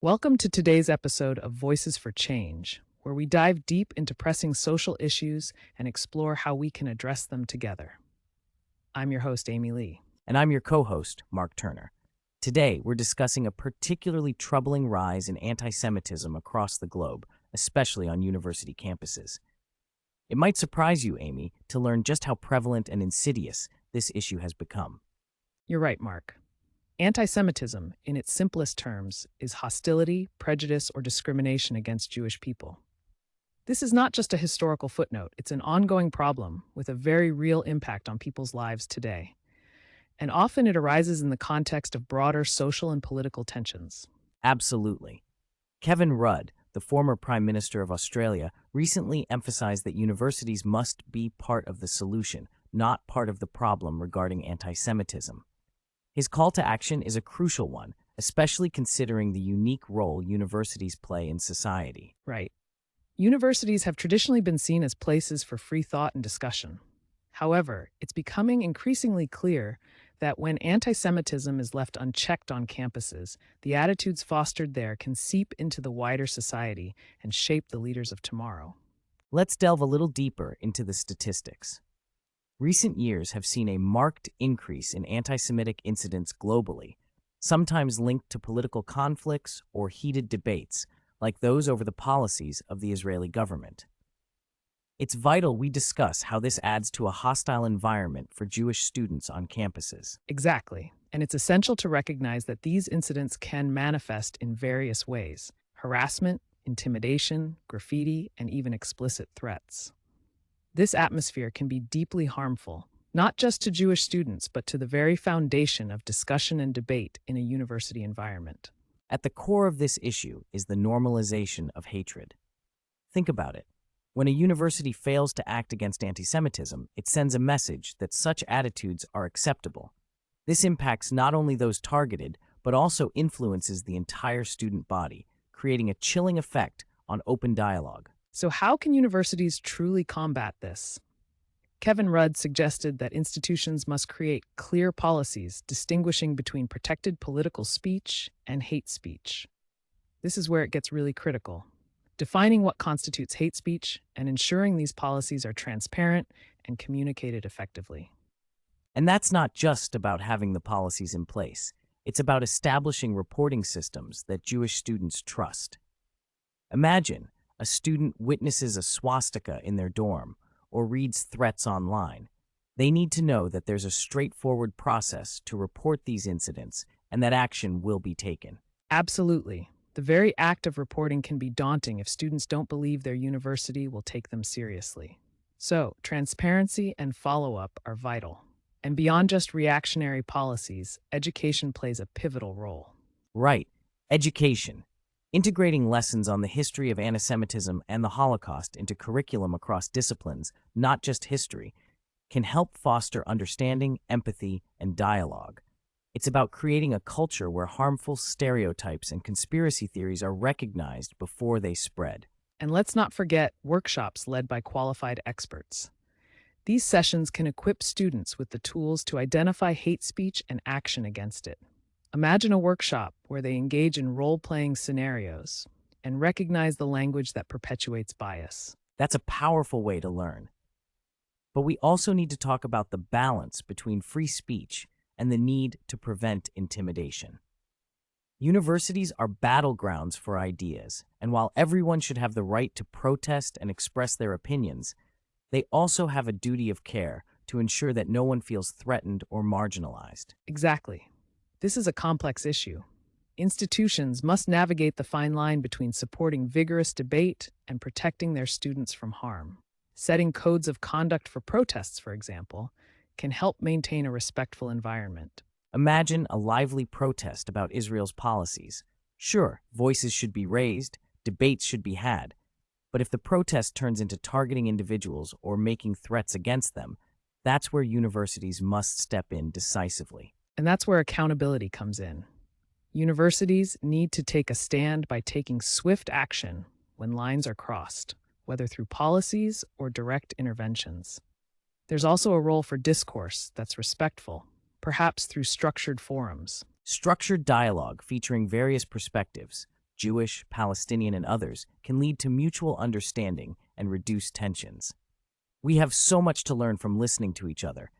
Welcome to today's episode of Voices for Change, where we dive deep into pressing social issues and explore how we can address them together. I'm your host, Amy Lee. And I'm your co-host, Mark Turner. Today, we're discussing a particularly troubling rise in anti-Semitism across the globe, especially on university campuses. It might surprise you, Amy, to learn just how prevalent and insidious this issue has become. You're right, Mark. Anti-Semitism, in its simplest terms, is hostility, prejudice, or discrimination against Jewish people. This is not just a historical footnote, it's an ongoing problem with a very real impact on people's lives today. And often it arises in the context of broader social and political tensions. Absolutely. Kevin Rudd, the former Prime Minister of Australia, recently emphasized that universities must be part of the solution, not part of the problem regarding anti-Semitism. His call to action is a crucial one, especially considering the unique role universities play in society. Right. Universities have traditionally been seen as places for free thought and discussion. However, it's becoming increasingly clear that when anti-Semitism is left unchecked on campuses, the attitudes fostered there can seep into the wider society and shape the leaders of tomorrow. Let's delve a little deeper into the statistics. Recent years have seen a marked increase in anti-Semitic incidents globally, sometimes linked to political conflicts or heated debates, like those over the policies of the Israeli government. It's vital we discuss how this adds to a hostile environment for Jewish students on campuses. Exactly. And it's essential to recognize that these incidents can manifest in various ways: harassment, intimidation, graffiti, and even explicit threats. This atmosphere can be deeply harmful, not just to Jewish students, but to the very foundation of discussion and debate in a university environment. At the core of this issue is the normalization of hatred. Think about it. When a university fails to act against anti-Semitism, it sends a message that such attitudes are acceptable. This impacts not only those targeted, but also influences the entire student body, creating a chilling effect on open dialogue. So how can universities truly combat this? Kevin Rudd suggested that institutions must create clear policies distinguishing between protected political speech and hate speech. This is where it gets really critical: defining what constitutes hate speech and ensuring these policies are transparent and communicated effectively. And that's not just about having the policies in place. It's about establishing reporting systems that Jewish students trust. Imagine a student witnesses a swastika in their dorm or reads threats online. They need to know that there's a straightforward process to report these incidents and that action will be taken. Absolutely. The very act of reporting can be daunting if students don't believe their university will take them seriously. So, transparency and follow-up are vital. And beyond just reactionary policies, education plays a pivotal role. Right. Education. Integrating lessons on the history of antisemitism and the Holocaust into curriculum across disciplines, not just history, can help foster understanding, empathy, and dialogue. It's about creating a culture where harmful stereotypes and conspiracy theories are recognized before they spread. And let's not forget workshops led by qualified experts. These sessions can equip students with the tools to identify hate speech and action against it. Imagine a workshop where they engage in role-playing scenarios and recognize the language that perpetuates bias. That's a powerful way to learn. But we also need to talk about the balance between free speech and the need to prevent intimidation. Universities are battlegrounds for ideas, and while everyone should have the right to protest and express their opinions, they also have a duty of care to ensure that no one feels threatened or marginalized. Exactly. This is a complex issue. Institutions must navigate the fine line between supporting vigorous debate and protecting their students from harm. Setting codes of conduct for protests, for example, can help maintain a respectful environment. Imagine a lively protest about Israel's policies. Sure, voices should be raised, debates should be had, but if the protest turns into targeting individuals or making threats against them, that's where universities must step in decisively. And that's where accountability comes in. Universities need to take a stand by taking swift action when lines are crossed, whether through policies or direct interventions. There's also a role for discourse that's respectful, perhaps through structured forums. Structured dialogue featuring various perspectives, Jewish, Palestinian, and others, can lead to mutual understanding and reduce tensions. We have so much to learn from listening to each other,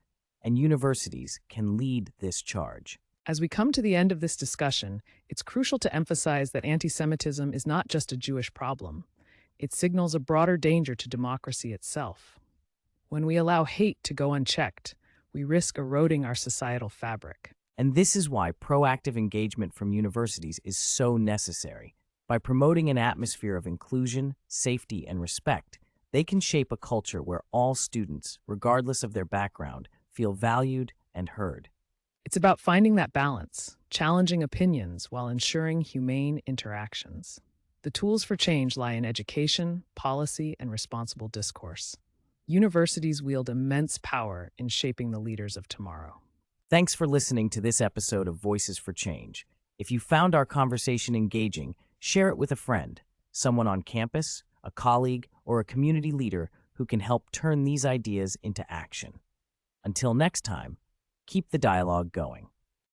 and universities can lead this charge. As we come to the end of this discussion, it's crucial to emphasize that anti-Semitism is not just a Jewish problem. It signals a broader danger to democracy itself. When we allow hate to go unchecked, we risk eroding our societal fabric. And this is why proactive engagement from universities is so necessary. By promoting an atmosphere of inclusion, safety, and respect, they can shape a culture where all students, regardless of their background, feel valued and heard. It's about finding that balance, challenging opinions while ensuring humane interactions. The tools for change lie in education, policy, and responsible discourse. Universities wield immense power in shaping the leaders of tomorrow. Thanks for listening to this episode of Voices for Change. If you found our conversation engaging, share it with a friend, someone on campus, a colleague, or a community leader who can help turn these ideas into action. Until next time, keep the dialogue going.